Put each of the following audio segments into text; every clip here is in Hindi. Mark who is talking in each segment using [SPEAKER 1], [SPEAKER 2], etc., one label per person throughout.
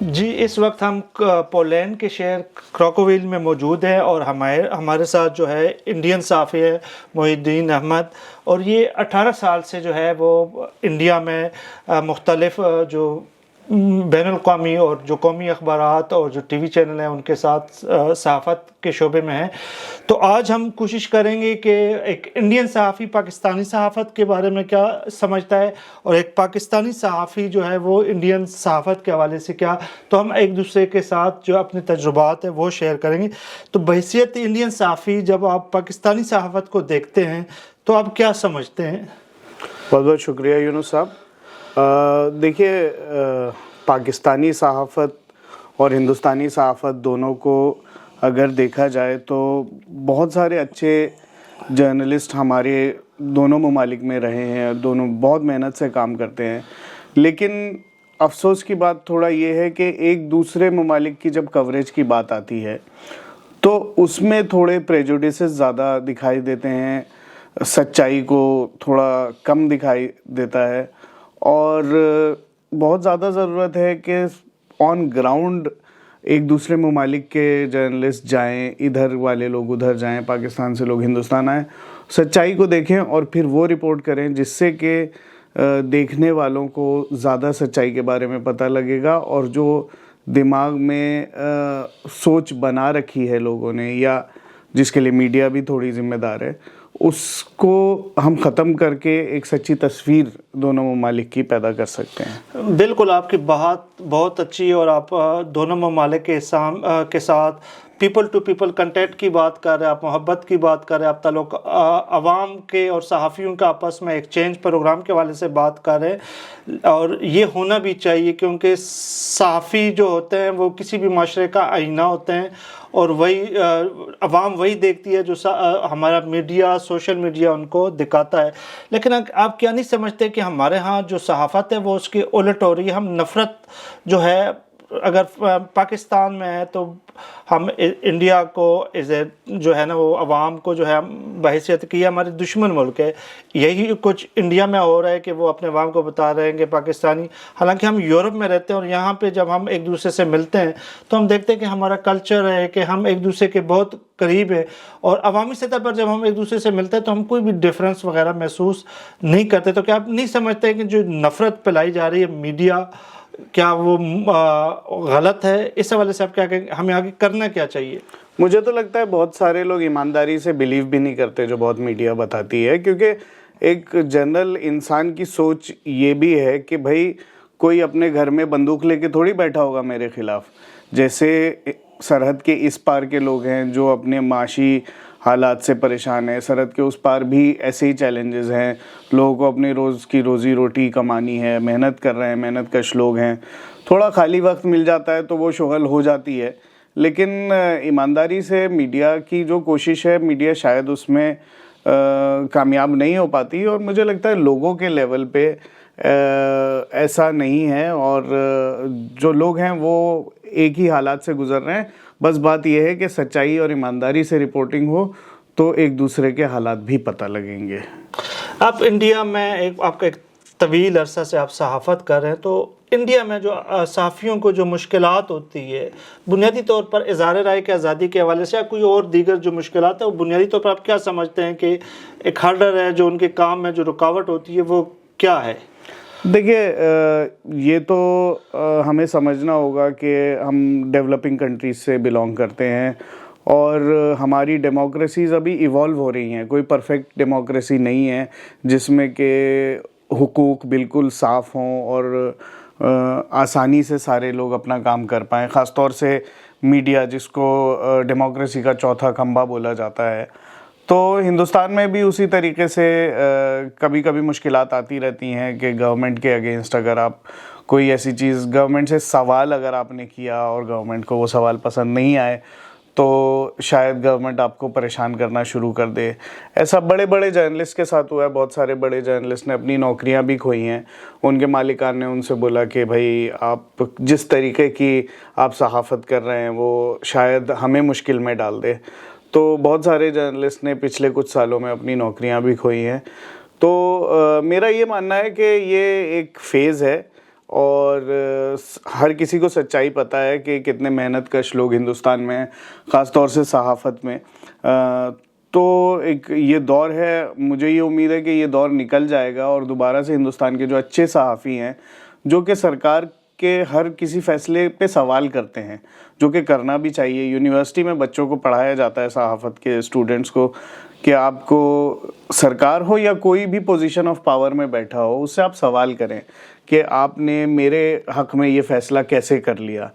[SPEAKER 1] जी, इस वक्त हम पोलैंड के शहर क्राकोविल में मौजूद हैं और हमारे साथ जो है इंडियन सहाफ़ी है मोहिउद्दीन अहमद। और ये 18 साल से जो है वो इंडिया में मुख्तलिफ जो बैनुल-अक़वामी और जो कौमी अखबारात और जो टीवी चैनल हैं उनके साथ सहाफ़त के शोबे में हैं। तो आज हम कोशिश करेंगे कि एक इंडियन सहाफ़ी पाकिस्तानी सहाफ़त के बारे में क्या समझता है और एक पाकिस्तानी सहाफ़ी जो है वो इंडियन सहाफ़त के हवाले से क्या, तो हम एक दूसरे के साथ जो अपने तजुर्बात है वो शेयर करेंगे। तो बहैसियत इंडियन सहाफ़ी जब आप पाकिस्तानी सहाफ़त को देखते हैं तो आप क्या समझते हैं?
[SPEAKER 2] बहुत बहुत शुक्रिया यूनुस साहब। देखिए, पाकिस्तानी सहाफ़त और हिंदुस्तानी सहाफ़त दोनों को अगर देखा जाए तो बहुत सारे अच्छे जर्नलिस्ट हमारे दोनों ममालिक में रहे हैं, दोनों बहुत मेहनत से काम करते हैं। लेकिन अफ़सोस की बात थोड़ा ये है कि एक दूसरे ममालिक की जब कवरेज की बात आती है तो उसमें थोड़े प्रेजुडिसेस ज़्यादा दिखाई देते हैं, सच्चाई को थोड़ा कम दिखाई देता है। और बहुत ज़्यादा ज़रूरत है कि ऑन ग्राउंड एक दूसरे ममालिक के जर्नलिस्ट जाएं, इधर वाले लोग उधर जाएं, पाकिस्तान से लोग हिंदुस्तान आएँ, सच्चाई को देखें और फिर वो रिपोर्ट करें, जिससे कि देखने वालों को ज़्यादा सच्चाई के बारे में पता लगेगा। और जो दिमाग में सोच बना रखी है लोगों ने, या जिसके लिए मीडिया भी थोड़ी ज़िम्मेदार है, उसको हम ख़त्म करके एक सच्ची तस्वीर दोनों ममालिक की पैदा कर सकते हैं।
[SPEAKER 1] बिल्कुल, आपकी बात बहुत अच्छी है और आप दोनों ममालिक के साथ पीपल टू पीपल कंटेक्ट की बात कर रहे हैं, आप मोहब्बत की बात कर रहे हैं, आप ताल्लुक आवाम के और सहाफ़ियों का आपस में एक्सचेंज प्रोग्राम के वाले से बात कर रहे हैं। और ये होना भी चाहिए क्योंकि सहाफ़ी जो होते हैं वो किसी भी माशरे का आईना होते हैं और वही आवाम वही देखती है जो हमारा मीडिया, सोशल मीडिया उनको दिखाता है। लेकिन आप क्या नहीं समझते कि हमारे यहाँ जो सहाफ़त है वो उसके उलट हो रही है? हम नफ़रत जो है, अगर पाकिस्तान में है तो हम इंडिया को जो है ना वो अवाम को जो है बहैसियत की हमारे दुश्मन मुल्क है। यही कुछ इंडिया में हो रहा है कि वो अपने अवाम को बता रहे हैं कि पाकिस्तानी, हालांकि हम यूरोप में रहते हैं और यहाँ पे जब हम एक दूसरे से मिलते हैं तो हम देखते हैं कि हमारा कल्चर है कि हम एक दूसरे के बहुत करीब है। और अवामी सतह पर जब हम एक दूसरे से मिलते हैं तो हम कोई भी डिफरेंस वगैरह महसूस नहीं करते। तो क्या आप नहीं समझते कि जो नफ़रत फैलाई जा रही है मीडिया, क्या वो गलत है? इस हवाले से आप क्या कहेंगे, हमें आगे करना क्या चाहिए?
[SPEAKER 2] मुझे तो लगता है बहुत सारे लोग ईमानदारी से बिलीव भी नहीं करते जो बहुत मीडिया बताती है, क्योंकि एक जनरल इंसान की सोच ये भी है कि भाई कोई अपने घर में बंदूक लेके थोड़ी बैठा होगा मेरे खिलाफ। जैसे सरहद के इस पार के लोग हैं जो अपने माशी हालात से परेशान है, सरहद के उस पार भी ऐसे ही चैलेंजेस हैं, लोगों को अपनी रोज़ की रोज़ी रोटी कमानी है, मेहनत कर रहे हैं, मेहनत कश लोग हैं। थोड़ा खाली वक्त मिल जाता है तो वो शुगल हो जाती है। लेकिन ईमानदारी से मीडिया की जो कोशिश है, मीडिया शायद उसमें कामयाब नहीं हो पाती। और मुझे लगता है लोगों के लेवल पे ऐसा नहीं है, और जो लोग हैं वो एक ही हालात से गुज़र रहे हैं। बस बात यह है कि सच्चाई और ईमानदारी से रिपोर्टिंग हो तो एक दूसरे के हालात भी पता लगेंगे।
[SPEAKER 1] आप इंडिया में आपका एक तवील अरसा से आप सहाफ़त कर रहे हैं, तो इंडिया में जो सहाफ़ियों को जो मुश्किलात होती है बुनियादी तौर पर इज़हार राय की आज़ादी के हवाले से या कोई और दीगर जो मुश्किलात है, वो बुनियादी तौर पर आप क्या समझते हैं कि एक हर्डल है जो उनके काम में जो रुकावट होती है वो क्या है?
[SPEAKER 2] देखिए, ये तो हमें समझना होगा कि हम डेवलपिंग कंट्रीज से बिलोंग करते हैं और हमारी डेमोक्रेसीज़ अभी इवॉल्व हो रही हैं। कोई परफेक्ट डेमोक्रेसी नहीं है जिसमें कि हुकूक बिल्कुल साफ़ हों और आसानी से सारे लोग अपना काम कर पाएँ। ख़ास तौर से मीडिया, जिसको डेमोक्रेसी का चौथा खंभा बोला जाता है। तो हिंदुस्तान में भी उसी तरीके से कभी कभी मुश्किलात आती रहती हैं कि गवर्नमेंट के अगेंस्ट अगर आप कोई ऐसी चीज़, गवर्नमेंट से सवाल अगर आपने किया और गवर्नमेंट को वो सवाल पसंद नहीं आए तो शायद गवर्नमेंट आपको परेशान करना शुरू कर दे। ऐसा बड़े बड़े जर्नलिस्ट के साथ हुआ है। बहुत सारे बड़े जर्नलिस्ट ने अपनी नौकरियां भी खोई हैं। उनके मालिकान ने उनसे बोला कि भाई आप जिस तरीके की आप सहाफ़त कर रहे हैं वो शायद हमें मुश्किल में डाल दे। तो बहुत सारे जर्नलिस्ट ने पिछले कुछ सालों में अपनी नौकरियां भी खोई हैं। तो मेरा ये मानना है कि ये एक फ़ेज़ है और हर किसी को सच्चाई पता है कि कितने मेहनत कश लोग हिंदुस्तान में हैं, ख़ास तौर से सहाफ़त में। तो एक ये दौर है, मुझे ये उम्मीद है कि ये दौर निकल जाएगा और दोबारा से हिंदुस्तान के जो अच्छे सहाफ़ी हैं, जो कि सरकार के हर किसी फैसले पे सवाल करते हैं, जो कि करना भी चाहिए। यूनिवर्सिटी में बच्चों को पढ़ाया जाता है, सहाफ़त के स्टूडेंट्स को, कि आपको सरकार हो या कोई भी पोजीशन ऑफ पावर में बैठा हो, उससे आप सवाल करें कि आपने मेरे हक़ में ये फ़ैसला कैसे कर लिया।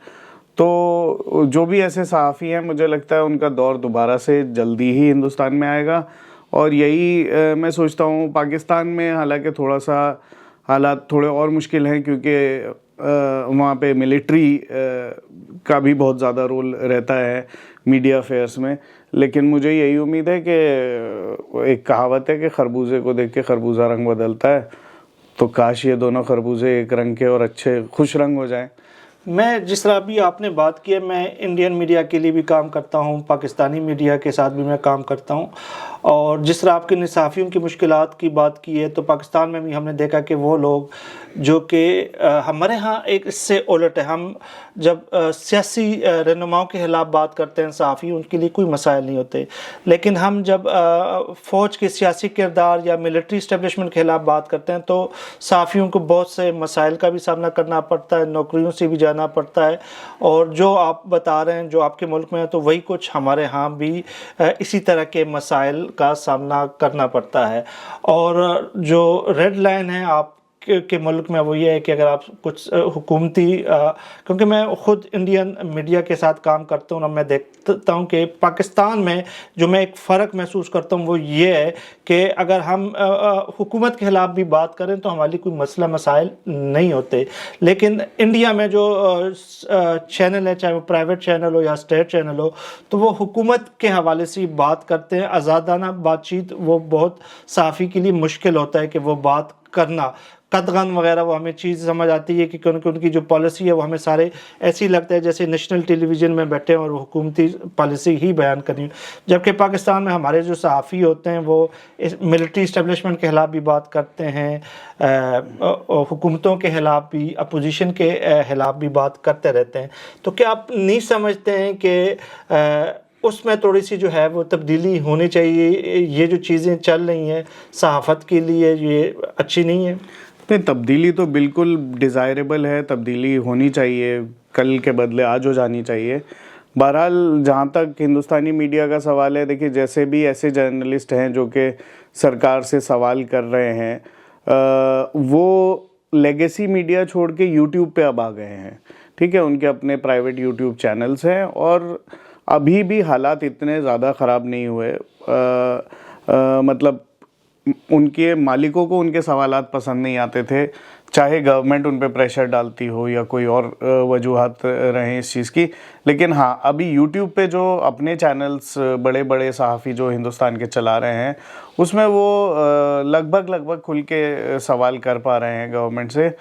[SPEAKER 2] तो जो भी ऐसे सहाफ़ी हैं, मुझे लगता है उनका दौर दोबारा से जल्दी ही हिंदुस्तान में आएगा। और यही मैं सोचता हूँ। पाकिस्तान में हालांकि थोड़ा सा हालात थोड़े और मुश्किल हैं, क्योंकि वहाँ पे मिलिट्री का भी बहुत ज़्यादा रोल रहता है मीडिया अफेयर्स में। लेकिन मुझे यही उम्मीद है कि एक कहावत है कि खरबूजे को देख के खरबूजा रंग बदलता है, तो काश ये दोनों खरबूजे एक रंग के और अच्छे खुश रंग हो जाएं।
[SPEAKER 1] मैं जिस तरह अभी आपने बात की है, मैं इंडियन मीडिया के लिए भी काम करता हूँ, पाकिस्तानी मीडिया के साथ भी मैं काम करता हूँ। और जिस तरह आपके सहाफ़ियों की मुश्किलात की बात की है, तो पाकिस्तान में भी हमने देखा कि वो लोग जो कि हमारे यहाँ एक इससे उलट है। हम जब सियासी रहनुमाओं के खिलाफ बात करते हैं सहाफ़ी, उनके लिए कोई मसाइल नहीं होते। लेकिन हम जब फ़ौज के सियासी किरदार या मिलिट्री इस्टेब्लिशमेंट के खिलाफ बात करते हैं, तो सहाफ़ियों को बहुत से मसाइल का भी सामना करना पड़ता है, नौकरियों से भी जाना पड़ता है। और जो आप बता रहे हैं जो आपके मुल्क में है, तो वही कुछ हमारे यहाँ भी इसी तरह के मसाइल का सामना करना पड़ता है। और जो रेड लाइन है आप के मुल्क में, वो ये है कि अगर आप कुछ हुकूमती क्योंकि मैं ख़ुद इंडियन मीडिया के साथ काम करता हूँ ना, मैं देखता हूँ कि पाकिस्तान में जो मैं एक फ़र्क महसूस करता हूँ वो ये है कि अगर हम हुकूमत के ख़िलाफ़ भी बात करें तो हमारे लिए कोई मसला मसाइल नहीं होते। लेकिन इंडिया में जो चैनल है, चाहे वो प्राइवेट चैनल हो या स्टेट चैनल हो, तो वो हुकूमत के हवाले से बात करते हैं। आज़ादाना बातचीत वो बहुत सहाफ़ी के लिए मुश्किल होता है कि वो बात करना। कदगन वगैरह वो हमें चीज़ समझ आती है कि उनकी जो पॉलिसी है वो हमें सारे ऐसे ही लगता है जैसे नेशनल टेलीविज़न में बैठे हैं और हुकूमती पॉलिसी ही बयान करनी। जबकि पाकिस्तान में हमारे जो सहाफ़ी होते हैं वो इस मिलिट्री इस्टेब्लिशमेंट के ख़िलाफ़ भी बात करते हैं, हुकूमतों के ख़िलाफ़ भी, अपोजिशन के ख़िलाफ़ भी बात करते रहते हैं। तो क्या आप नहीं समझते हैं कि उसमें थोड़ी सी जो है वो तब्दीली होनी चाहिए? ये जो चीज़ें चल रही हैं सहाफ़त के लिए, ये अच्छी नहीं है?
[SPEAKER 2] नहीं, तब्दीली तो बिल्कुल डिज़ायरेबल है, तब्दीली होनी चाहिए, कल के बदले आज हो जानी चाहिए। बहरहाल जहाँ तक हिंदुस्तानी मीडिया का सवाल है, देखिए जैसे भी ऐसे जर्नलिस्ट हैं जो कि सरकार से सवाल कर रहे हैं, वो लेगेसी मीडिया छोड़ के यूट्यूब पे अब आ गए हैं। ठीक है, उनके अपने प्राइवेट यूट्यूब चैनल्स हैं और अभी भी हालात इतने ज़्यादा ख़राब नहीं हुए। मतलब उनके मालिकों को उनके सवालात पसंद नहीं आते थे, चाहे गवर्नमेंट उन पे प्रेशर डालती हो या कोई और वजूहात रहें इस चीज़ की। लेकिन हाँ, अभी यूट्यूब पे जो अपने चैनल्स बड़े बड़े सहाफ़ी जो हिंदुस्तान के चला रहे हैं, उसमें वो लगभग खुल के सवाल कर पा रहे हैं गवर्नमेंट से।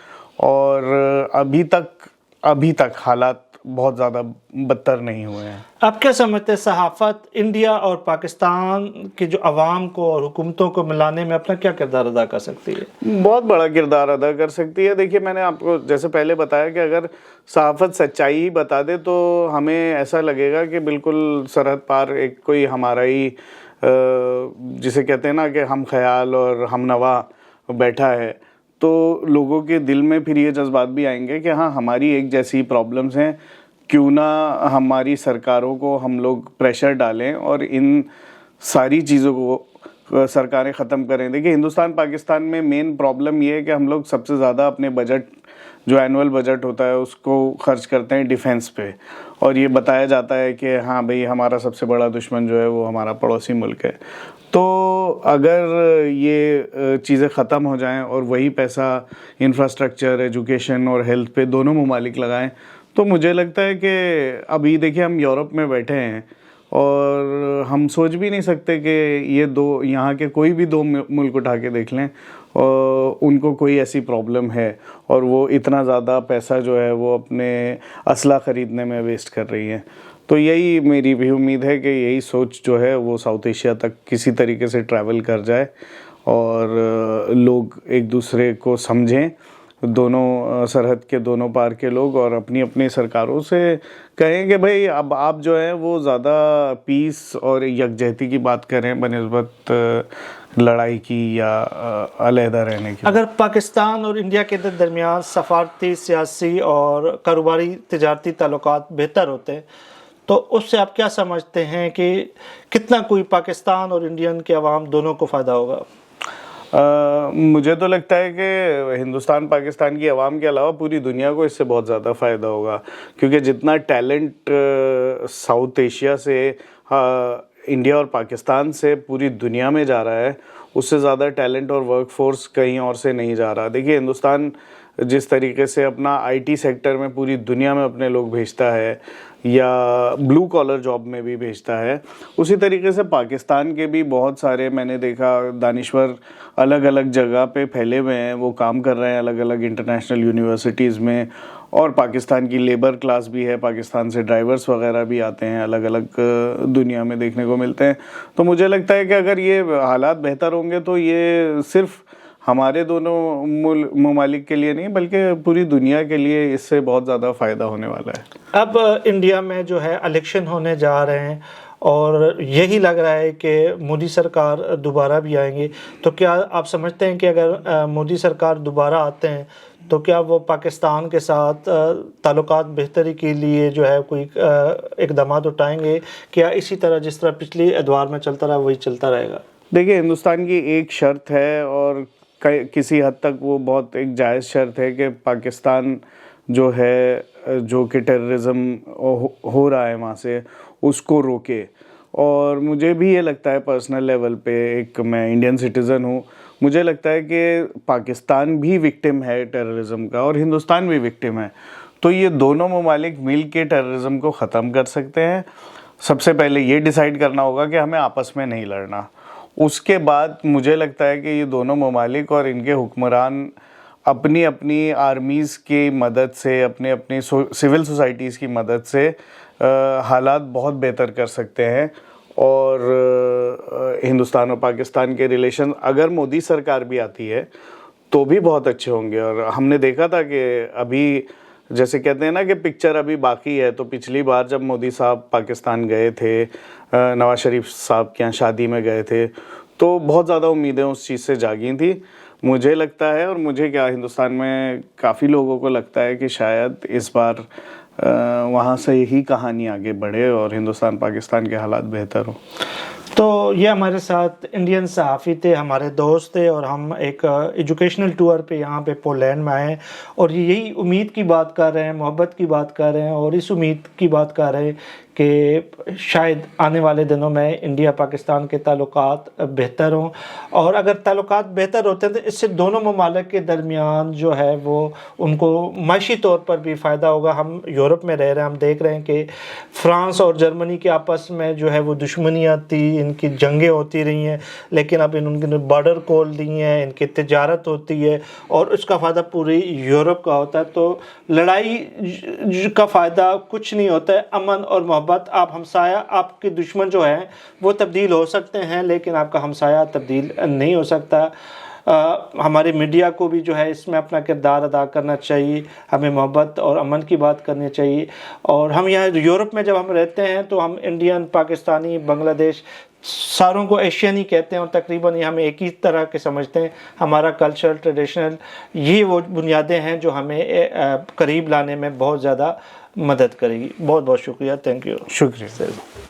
[SPEAKER 2] और अभी तक हालात बहुत ज़्यादा बदतर नहीं हुए हैं।
[SPEAKER 1] आप क्या समझते हैं सहाफ़त इंडिया और पाकिस्तान के जो अवाम को और हुकूमतों को मिलाने में अपना क्या किरदार अदा कर सकती है?
[SPEAKER 2] बहुत बड़ा किरदार अदा कर सकती है। देखिए, मैंने आपको जैसे पहले बताया कि अगर सहाफ़त सच्चाई ही बता दे तो हमें ऐसा लगेगा कि बिल्कुल सरहद पार एक कोई हमारा ही जिसे कहते हैं ना कि हम ख्याल और हम नवा बैठा है, तो लोगों के दिल में फिर ये जज्बात भी आएंगे कि हाँ, हमारी एक जैसी प्रॉब्लम्स हैं, क्यों ना हमारी सरकारों को हम लोग प्रेशर डालें और इन सारी चीज़ों को सरकारें ख़त्म करें। देखिए, हिंदुस्तान पाकिस्तान में मेन प्रॉब्लम ये है कि हम लोग सबसे ज़्यादा अपने बजट, जो एनुअल बजट होता है, उसको खर्च करते हैं डिफेंस पे। और ये बताया जाता है कि हाँ भाई, हमारा सबसे बड़ा दुश्मन जो है वो हमारा पड़ोसी मुल्क है। तो अगर ये चीज़ें ख़त्म हो जाएं और वही पैसा इंफ्रास्ट्रक्चर, एजुकेशन और हेल्थ पे दोनों ममालिक लगाएं, तो मुझे लगता है कि अभी देखिए हम यूरोप में बैठे हैं और हम सोच भी नहीं सकते कि ये दो, यहाँ के कोई भी दो मुल्क उठा के देख लें और उनको कोई ऐसी प्रॉब्लम है और वो इतना ज़्यादा पैसा जो है वो अपने असला ख़रीदने में वेस्ट कर रही हैं। तो यही मेरी भी उम्मीद है कि यही सोच जो है वो साउथ एशिया तक किसी तरीके से ट्रैवल कर जाए और लोग एक दूसरे को समझें, दोनों सरहद के दोनों पार के लोग, और अपनी अपनी सरकारों से कहें कि भाई अब आप जो है वो ज़्यादा पीस और यकजहती की बात करें बनिस्बत लड़ाई की या अलहदा रहने की।
[SPEAKER 1] अगर पाकिस्तान और इंडिया के दरमियान सफारती, सियासी और कारोबारी तिजारती ताल्लुकात बेहतर होते तो उससे आप क्या समझते हैं कि कितना कोई पाकिस्तान और इंडियन के अवाम दोनों को फ़ायदा होगा?
[SPEAKER 2] मुझे तो लगता है कि हिंदुस्तान पाकिस्तान की आवाम के अलावा पूरी दुनिया को इससे बहुत ज़्यादा फ़ायदा होगा, क्योंकि जितना टैलेंट साउथ एशिया से इंडिया और पाकिस्तान से पूरी दुनिया में जा रहा है, उससे ज़्यादा टैलेंट और वर्कफोर्स कहीं और से नहीं जा रहा। देखिए, हिंदुस्तान जिस तरीके से अपना आईटी सेक्टर में पूरी दुनिया में अपने लोग भेजता है या ब्लू कॉलर जॉब में भी भेजता है, उसी तरीके से पाकिस्तान के भी बहुत सारे मैंने देखा दानिश्वर अलग अलग जगह पे फैले हुए हैं, वो काम कर रहे हैं अलग अलग इंटरनेशनल यूनिवर्सिटीज़ में। और पाकिस्तान की लेबर क्लास भी है, पाकिस्तान से ड्राइवर्स वगैरह भी आते हैं, अलग अलग दुनिया में देखने को मिलते हैं। तो मुझे लगता है कि अगर ये हालात बेहतर होंगे तो ये सिर्फ हमारे दोनों ममालिक के लिए नहीं बल्कि पूरी दुनिया के लिए इससे बहुत ज़्यादा फ़ायदा होने वाला है।
[SPEAKER 1] अब इंडिया में जो है इलेक्शन होने जा रहे हैं और यही लग रहा है कि मोदी सरकार दोबारा भी आएंगे, तो क्या आप समझते हैं कि अगर मोदी सरकार दोबारा आते हैं तो क्या वो पाकिस्तान के साथ ताल्लुकात बेहतरी के लिए जो है कोई इकदाम उठाएंगे, क्या इसी तरह जिस तरह पिछली अदवार में चलता रहा वही चलता रहेगा?
[SPEAKER 2] देखिए, हिंदुस्तान की एक शर्त है और किसी हद तक वो बहुत एक जायज़ शर्त है कि पाकिस्तान जो है, जो कि टेररिज्म हो रहा है वहाँ से, उसको रोके। और मुझे भी ये लगता है पर्सनल लेवल पे, एक मैं इंडियन सिटीज़न हूँ, मुझे लगता है कि पाकिस्तान भी विक्टिम है टेररिज्म का और हिंदुस्तान भी विक्टिम है। तो ये दोनों ममालिक मिल के टेररिज्म को ख़त्म कर सकते हैं। सबसे पहले ये डिसाइड करना होगा कि हमें आपस में नहीं लड़ना। उसके बाद मुझे लगता है कि ये दोनों ममालिक और इनके हुक्मरान अपनी अपनी आर्मीज़ की मदद से, अपने अपनी सिविल सोसाइटीज़ की मदद से हालात बहुत बेहतर कर सकते हैं। और हिंदुस्तान और पाकिस्तान के रिलेशन अगर मोदी सरकार भी आती है तो भी बहुत अच्छे होंगे। और हमने देखा था कि अभी जैसे कहते हैं ना कि पिक्चर अभी बाकी है, तो पिछली बार जब मोदी साहब पाकिस्तान गए थे, नवाज शरीफ साहब के यहाँ शादी में गए थे, तो बहुत ज़्यादा उम्मीदें उस चीज़ से जागी थी। मुझे लगता है, और मुझे क्या हिंदुस्तान में काफ़ी लोगों को लगता है कि शायद इस बार वहाँ से यही कहानी आगे बढ़े और हिंदुस्तान पाकिस्तान के हालात बेहतर हों।
[SPEAKER 1] तो ये हमारे साथ इंडियन सहाफ़ी थे, हमारे दोस्त थे, और हम एक एजुकेशनल टूर पे यहाँ पे पोलैंड में आए और यही उम्मीद की बात कर रहे हैं, मोहब्बत की बात कर रहे हैं और इस उम्मीद की बात कर रहे हैं कि शायद आने वाले दिनों में इंडिया पाकिस्तान के ताल्लुकात बेहतर हों। और अगर ताल्लुकात बेहतर होते हैं तो इससे दोनों ममालिक के दरमियान जो है वो उनको माशी तौर पर भी फ़ायदा होगा। हम यूरोप में रह रहे हैं, हम देख रहे हैं कि फ़्रांस और जर्मनी के आपस में जो है वो दुश्मनियाँ थी, इनकी जंगें होती रही हैं, लेकिन अब इन्होंने बॉर्डर खोल दिए हैं, इनकी तिजारत होती है और उसका फ़ायदा पूरी यूरोप का होता है। तो लड़ाई का फ़ायदा कुछ नहीं होता है, अमन और मोहब्बत। आप हमसाया, आपके दुश्मन जो है वो तब्दील हो सकते हैं लेकिन आपका हमसाया तब्दील नहीं हो सकता। हमारे मीडिया को भी जो है इसमें अपना किरदार अदा करना चाहिए, हमें मोहब्बत और अमन की बात करनी चाहिए। और हम यहाँ यूरोप में जब हम रहते हैं तो हम इंडियन, पाकिस्तानी, बांग्लादेश सारों को एशियन ही कहते हैं और तकरीबन ये हम एक ही तरह के समझते हैं। हमारा कल्चर, ट्रेडिशनल, ये वो बुनियादें हैं जो हमें करीब लाने में बहुत ज़्यादा मदद करेगी। बहुत बहुत शुक्रिया, थैंक यू।
[SPEAKER 2] शुक्रिया।